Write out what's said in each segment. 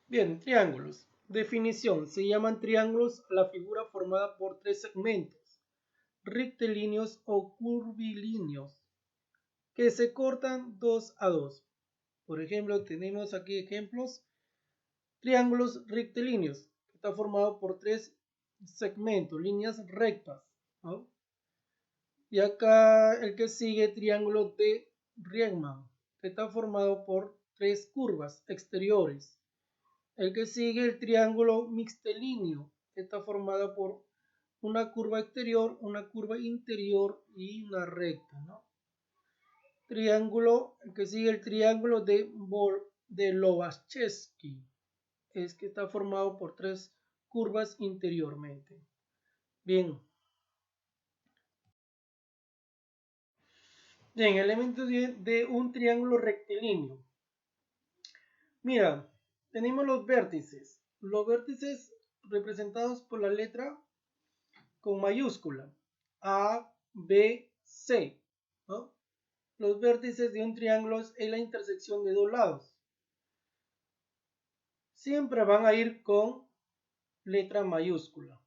Bien, triángulos. Definición. Se llaman triángulos a la figura formada por tres segmentos, rectilíneos o curvilíneos, que se cortan 2 a 2. Por ejemplo, tenemos aquí ejemplos. Triángulos rectilíneos, que está formado por tres segmentos, líneas rectas, ¿no? Y acá el que sigue, triángulo de Riemann, que está formado por tres curvas exteriores. El que sigue, el triángulo mixtilíneo, que está formado por una curva exterior, una curva interior y una recta, ¿no? Triángulo, el que sigue, el triángulo de Lobachevsky, es que está formado por tres curvas interiormente. Bien. Bien, elementos de un triángulo rectilíneo. Mira, tenemos los vértices. Los vértices representados por la letra con mayúscula. A, B, C, ¿no? Los vértices de un triángulo es la intersección de dos lados. Siempre van a ir con letra mayúscula.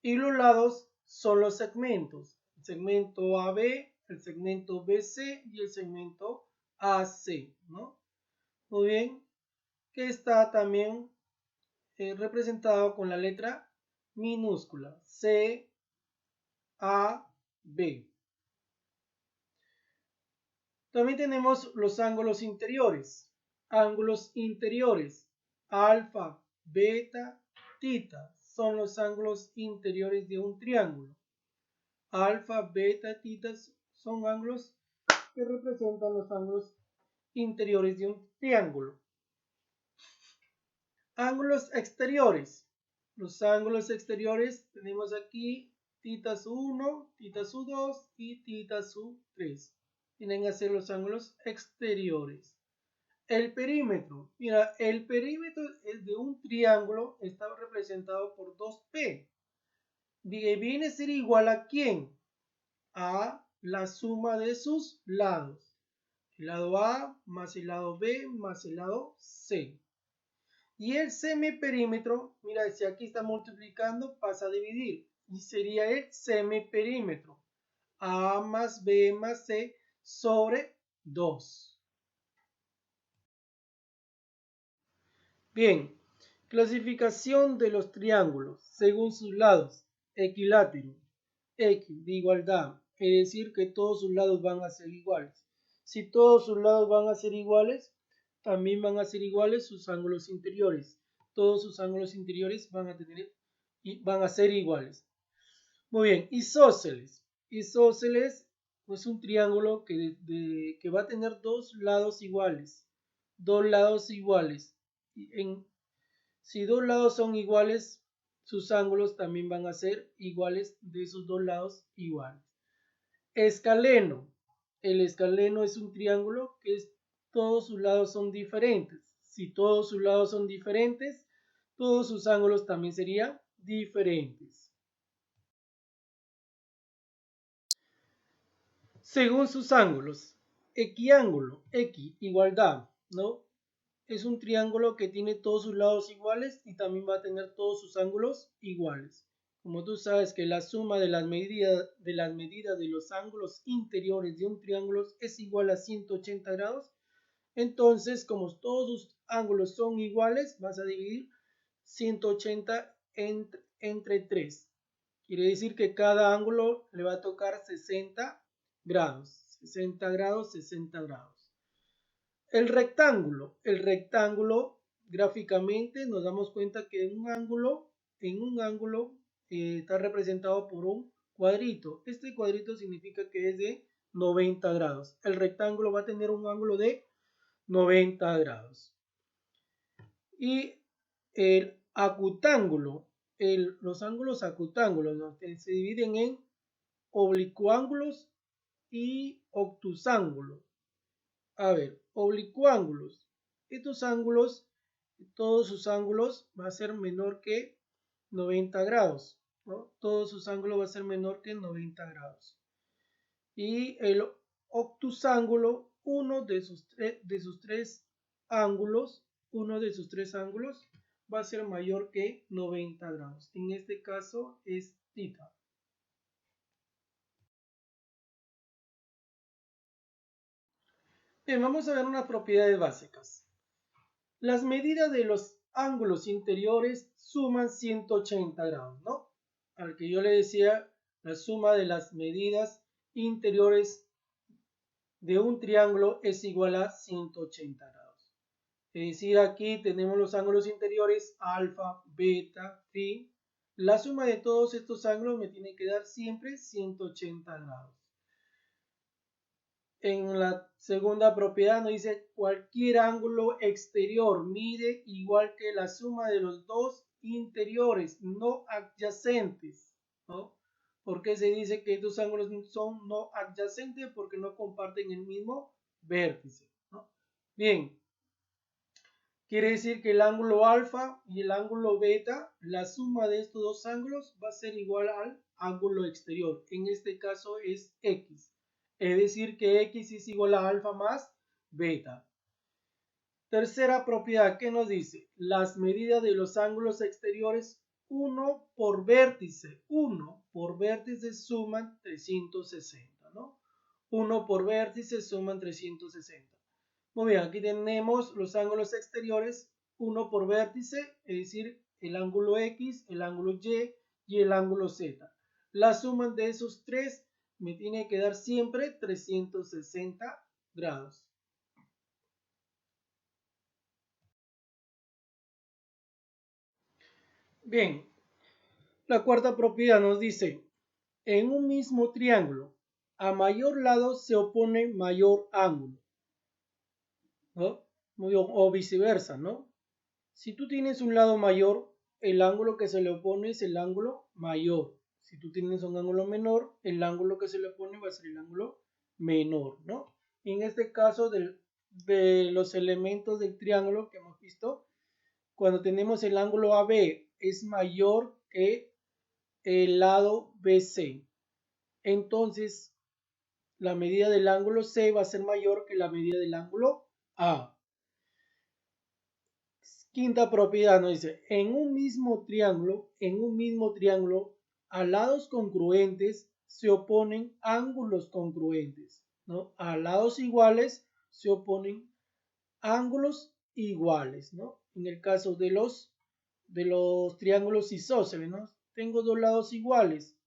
Y los lados son los segmentos. El segmento AB, el segmento BC y el segmento AC, ¿no? Muy bien, que está también representado con la letra minúscula C, A, B. También tenemos los ángulos interiores. Ángulos interiores, alfa, beta, tita, son los ángulos interiores de un triángulo. Alfa, beta, tita son ángulos que representan los ángulos interiores de un triángulo. Ángulos exteriores. Los ángulos exteriores tenemos aquí tita su 1, tita su 2 y tita su 3. Vienen a ser los ángulos exteriores. El perímetro. Mira, el perímetro de un triángulo está representado por 2P. Viene a ser igual a ¿quién? A la suma de sus lados. El lado A más el lado B más el lado C. Y el semiperímetro, mira, si aquí está multiplicando, pasa a dividir. Y sería el semiperímetro. A más B más C sobre 2. Bien, clasificación de los triángulos según sus lados. Equilátero. X de igualdad. Es decir, que todos sus lados van a ser iguales. Si todos sus lados van a ser iguales, también van a ser iguales sus ángulos interiores. Todos sus ángulos interiores van a ser iguales. Muy bien, isósceles. Isósceles es un triángulo que va a tener dos lados iguales. Dos lados iguales. Si dos lados son iguales, sus ángulos también van a ser iguales de esos dos lados iguales. Escaleno. El escaleno es un triángulo que todos sus lados son diferentes. Si todos sus lados son diferentes, todos sus ángulos también serían diferentes. Según sus ángulos. Equiángulo, X, igualdad, ¿no? Es un triángulo que tiene todos sus lados iguales y también va a tener todos sus ángulos iguales. Como tú sabes que la suma de las medidas de los ángulos interiores de un triángulo es igual a 180 grados, entonces como todos sus ángulos son iguales, vas a dividir 180 entre 3. Quiere decir que cada ángulo le va a tocar 60 grados. 60 grados, 60 grados. El rectángulo gráficamente nos damos cuenta que en un ángulo está representado por un cuadrito. Este cuadrito significa que es de 90 grados. El rectángulo va a tener un ángulo de 90 grados. Y el acutángulo, los ángulos acutángulos, ¿no? Se dividen en oblicuángulos y obtusángulos. A ver, oblicuángulos. Estos ángulos, todos sus ángulos va a ser menor que 90 grados, ¿no? Todos sus ángulos va a ser menor que 90 grados. Y el obtusángulo, uno de sus tres ángulos uno de sus tres ángulos va a ser mayor que 90 grados. En este caso es θ. Bien, vamos a ver unas propiedades básicas. Las medidas de los ángulos interiores suman 180 grados, ¿no? Al que yo le decía, la suma de las medidas interiores de un triángulo es igual a 180 grados. Es decir, aquí tenemos los ángulos interiores alfa, beta, phi. La suma de todos estos ángulos me tiene que dar siempre 180 grados. En la segunda propiedad nos dice cualquier ángulo exterior mide igual que la suma de los dos interiores no adyacentes, ¿no? ¿Por qué se dice que estos ángulos son no adyacentes? Porque no comparten el mismo vértice, ¿no? Bien, quiere decir que el ángulo alfa y el ángulo beta, la suma de estos dos ángulos va a ser igual al ángulo exterior. En este caso es x. Es decir que x es igual a alfa más beta. Tercera propiedad, ¿qué nos dice? Las medidas de los ángulos exteriores, 1 por vértice suman 360, ¿no? 1 por vértice suman 360. Muy bien, aquí tenemos los ángulos exteriores, 1 por vértice, es decir, el ángulo X, el ángulo y el ángulo Z. La suma de esos tres me tiene que dar siempre 360 grados. Bien, la cuarta propiedad nos dice, en un mismo triángulo, a mayor lado se opone mayor ángulo, ¿no? O viceversa, ¿no? Si tú tienes un lado mayor, el ángulo que se le opone es el ángulo mayor. Si tú tienes un ángulo menor, el ángulo que se le opone va a ser el ángulo menor, ¿no? En este caso de los elementos del triángulo que hemos visto, cuando tenemos el ángulo AB es mayor que el lado BC. Entonces, la medida del ángulo C va a ser mayor que la medida del ángulo A. Quinta propiedad nos dice, en un mismo triángulo, a lados congruentes se oponen ángulos congruentes, ¿no? A lados iguales se oponen ángulos iguales, ¿no? En el caso de los triángulos isósceles, ¿no? Tengo dos lados iguales,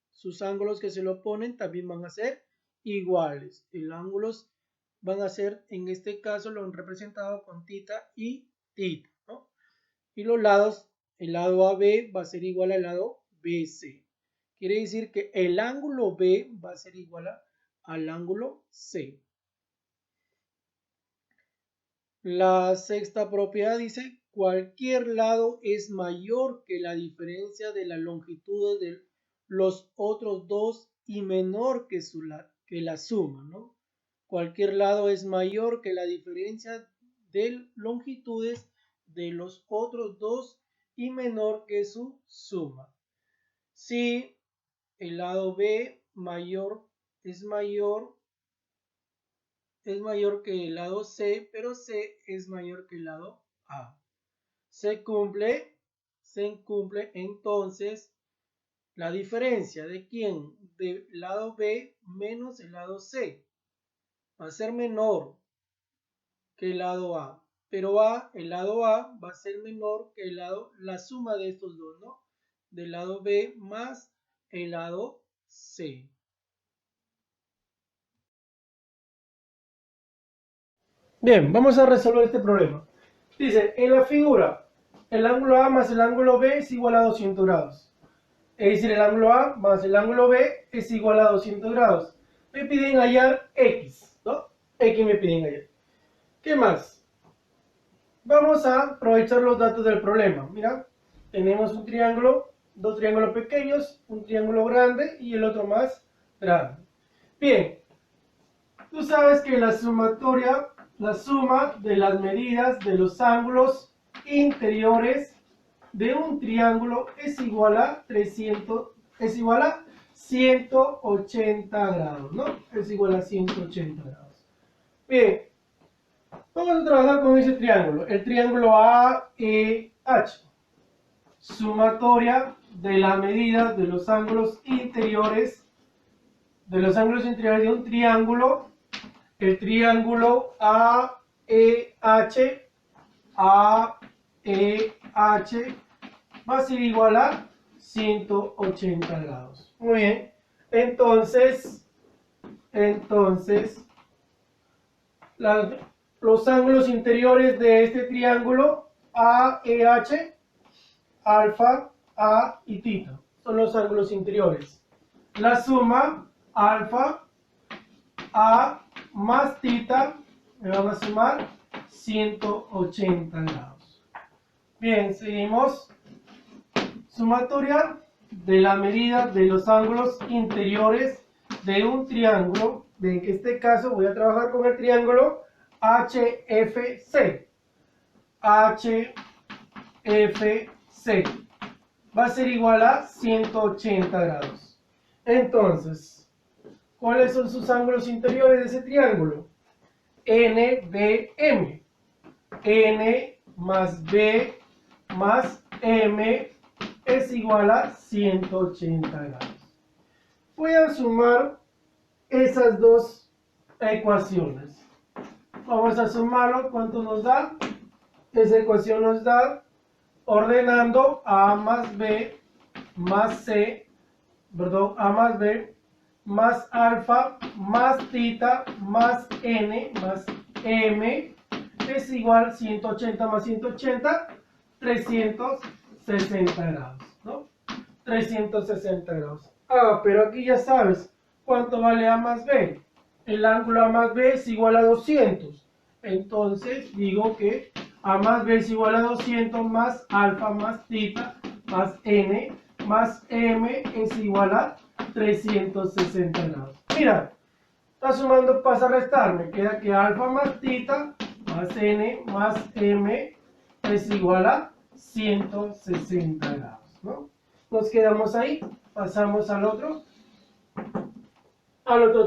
sus ángulos que se le oponen también van a ser iguales. Los ángulos van a ser, en este caso, lo han representado con θ y θ, ¿no? Y los lados, el lado AB va a ser igual al lado BC. Quiere decir que el ángulo B va a ser igual al ángulo C. La sexta propiedad dice, cualquier lado es mayor que la diferencia de la longitud de los otros dos y menor que la suma, ¿no? Cualquier lado es mayor que la diferencia de longitudes de los otros dos y menor que su suma. Si el lado B es mayor que el lado C, pero C es mayor que el lado A. Se cumple entonces la diferencia de quién, del lado B menos el lado C. Va a ser menor que el lado A, pero el lado A va a ser menor que la suma de estos dos, ¿no? Del lado B más el lado C. Bien, vamos a resolver este problema. Dice, en la figura, el ángulo A más el ángulo B es igual a 200 grados. Es decir, el ángulo A más el ángulo B es igual a 200 grados. Me piden hallar X, ¿no? X me piden hallar. ¿Qué más? Vamos a aprovechar los datos del problema. Mira, tenemos un triángulo, dos triángulos pequeños, un triángulo grande y el otro más grande. Bien, tú sabes que la suma de las medidas de los ángulos interiores de un triángulo es igual a 180 grados, ¿no? Es igual a 180 grados. Bien, Vamos a trabajar con ese triángulo, el triángulo AEH. Sumatoria de la medida de los ángulos interiores de un triángulo, el triángulo AEH va a ser igual a 180 grados. Muy bien, entonces los ángulos interiores de este triángulo AEH, alfa, A y tita, son los ángulos interiores. La suma alfa, A más tita me van a sumar 180 grados. Bien, seguimos. Sumatoria de la medida de los ángulos interiores de un triángulo. En este caso voy a trabajar con el triángulo HFC. HFC va a ser igual a 180 grados. Entonces, ¿cuáles son sus ángulos interiores de ese triángulo? NBM. N más B más M es igual a 180 grados. Voy a sumar esas dos ecuaciones. Vamos a sumarlo. ¿Cuánto nos da? Esa ecuación nos da, ordenando A más B más C, perdón, A más B más alfa más tita más N más M es igual 180 más 180, 360 grados, ¿no? 360 grados. Ah, pero aquí ya sabes cuánto vale A más B. El ángulo A más B es igual a 200. Entonces digo que A más B es igual a 200 más alfa más tita más N más M es igual a 360 grados. Mira, está sumando, pasa a restar. Me queda que alfa más tita más N más M es igual a 160 grados, ¿no? Nos quedamos ahí, pasamos al otro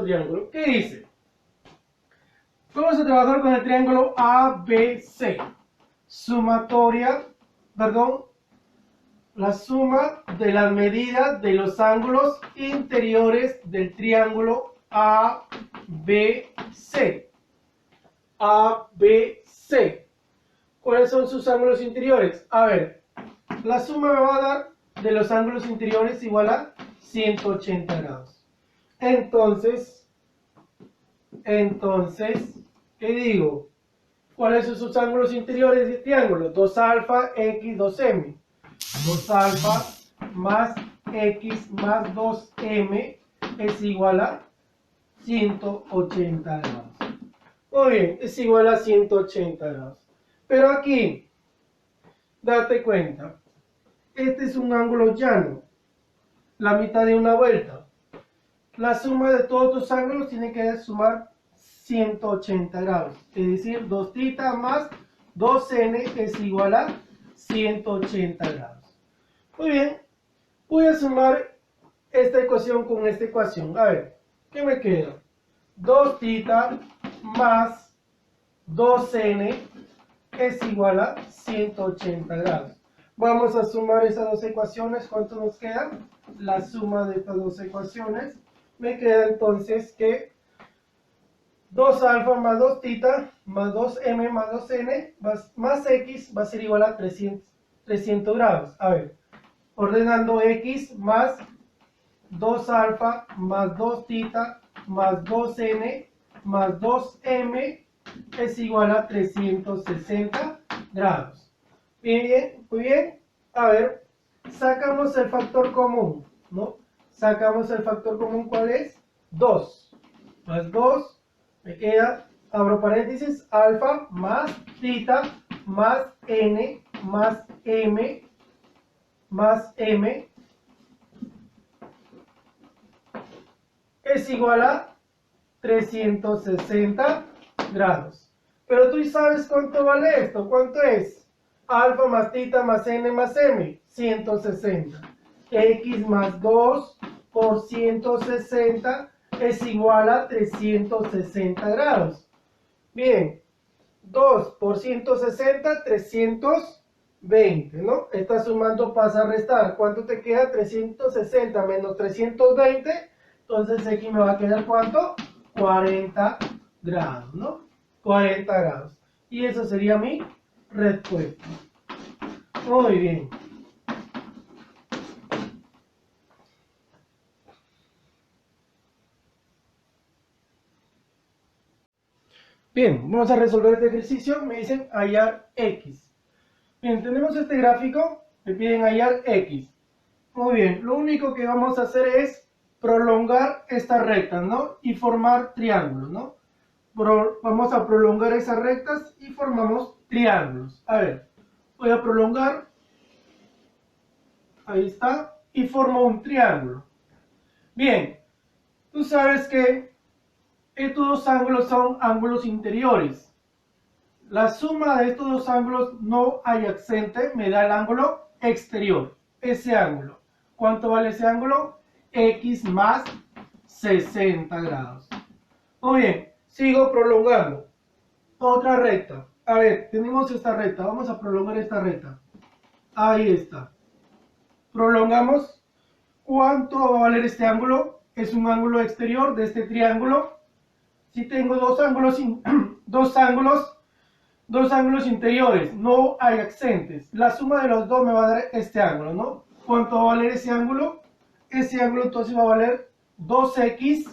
triángulo. ¿Qué dice? Vamos a trabajar con el triángulo ABC. La suma de las medidas de los ángulos interiores del triángulo ABC. ABC. ¿Cuáles son sus ángulos interiores? A ver, la suma me va a dar de los ángulos interiores igual a 180 grados. Entonces, ¿qué digo? ¿Cuáles son sus ángulos interiores de triángulo? 2 alfa, X, 2M. 2 alfa más X más 2M es igual a 180 grados. Muy bien, es igual a 180 grados. Pero aquí, date cuenta, este es un ángulo llano, la mitad de una vuelta. La suma de todos tus ángulos tiene que sumar 180 grados. Es decir, 2 tita más 2n es igual a 180 grados. Muy bien, voy a sumar esta ecuación con esta ecuación. A ver, ¿qué me queda? 2 tita más 2n es igual a 180 grados. Vamos a sumar esas dos ecuaciones. ¿Cuánto nos queda? La suma de estas dos ecuaciones. Me queda entonces que 2 alfa más 2 tita más 2m más 2n más x va a ser igual a 300 grados. A ver, ordenando x más 2 alfa más 2 tita más 2n más 2m es igual a 360 grados. Bien, muy bien. A ver, sacamos el factor común, ¿no? Sacamos el factor común, ¿cuál es? 2. Más 2, me queda, abro paréntesis, alfa más tita más n más m es igual a 360 grados. Pero tú sabes cuánto vale esto. ¿Cuánto es? Alfa más tita más n más m. 160. X más 2 por 160 es igual a 360 grados. Bien. 2 por 160, 320, ¿no? Estás sumando, pasa a restar. ¿Cuánto te queda? 360 menos 320. Entonces X me va a quedar ¿cuánto? 40 grados, ¿no? 40 grados. Y esa sería mi respuesta. Muy bien. Bien, vamos a resolver este ejercicio. Me dicen hallar X. Bien, tenemos este gráfico. Me piden hallar X. Muy bien, lo único que vamos a hacer es prolongar estas rectas, ¿no? Y formar triángulos, ¿no? Vamos a prolongar esas rectas y formamos triángulos. A ver, voy a prolongar. Ahí está. Y formo un triángulo. Bien, tú sabes que estos dos ángulos son ángulos interiores. La suma de estos dos ángulos no adyacente me da el ángulo exterior. Ese ángulo. ¿Cuánto vale ese ángulo? X más 60 grados. Muy bien, sigo prolongando. Otra recta. A ver, tenemos esta recta. Vamos a prolongar esta recta. Ahí está. Prolongamos. ¿Cuánto va a valer este ángulo? Es un ángulo exterior de este triángulo. Si tengo dos ángulos interiores no adyacentes, la suma de los dos me va a dar este ángulo, ¿no? ¿Cuánto va a valer ese ángulo? Ese ángulo entonces va a valer 2x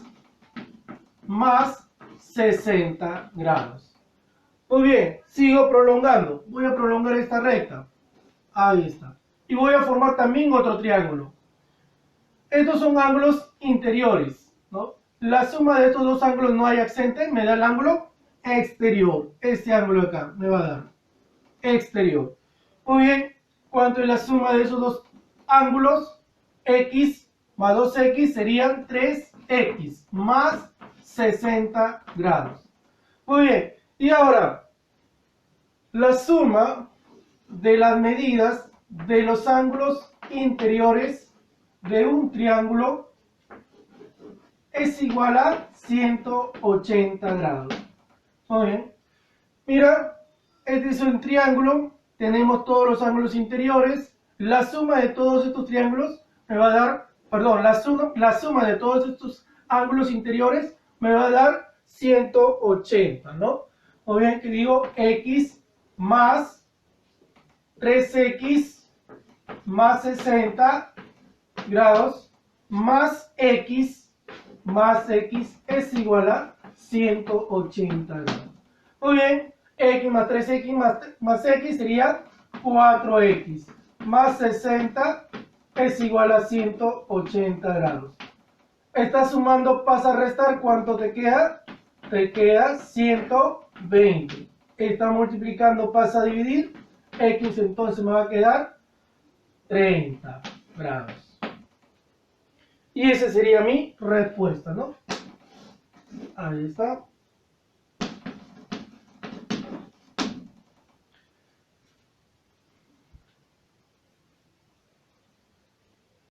más 60 grados. Muy bien, sigo prolongando. Voy a prolongar esta recta. Ahí está. Y voy a formar también otro triángulo. Estos son ángulos interiores, ¿no? La suma de estos dos ángulos no adyacentes me da el ángulo exterior. Este ángulo de acá me va a dar exterior. Muy bien, ¿cuánto es la suma de esos dos ángulos? X más 2x serían 3x más 60 grados. Muy bien, y ahora la suma de las medidas de los ángulos interiores de un triángulo es igual a 180 grados. Muy bien. Mira, este es un triángulo. Tenemos todos los ángulos interiores. La suma de todos estos triángulos me va a dar, perdón, la suma de todos estos ángulos interiores me va a dar 180, ¿no? Muy bien, que digo x más 3x más 60 grados más x es igual a 180 grados. Muy bien, x más 3x más x sería 4x más 60 es igual a 180 grados. Estás sumando, pasa a restar, ¿cuánto te queda? Te queda 120. Está multiplicando, pasa a dividir, x entonces me va a quedar 30 grados. Y esa sería mi respuesta, ¿no? Ahí está.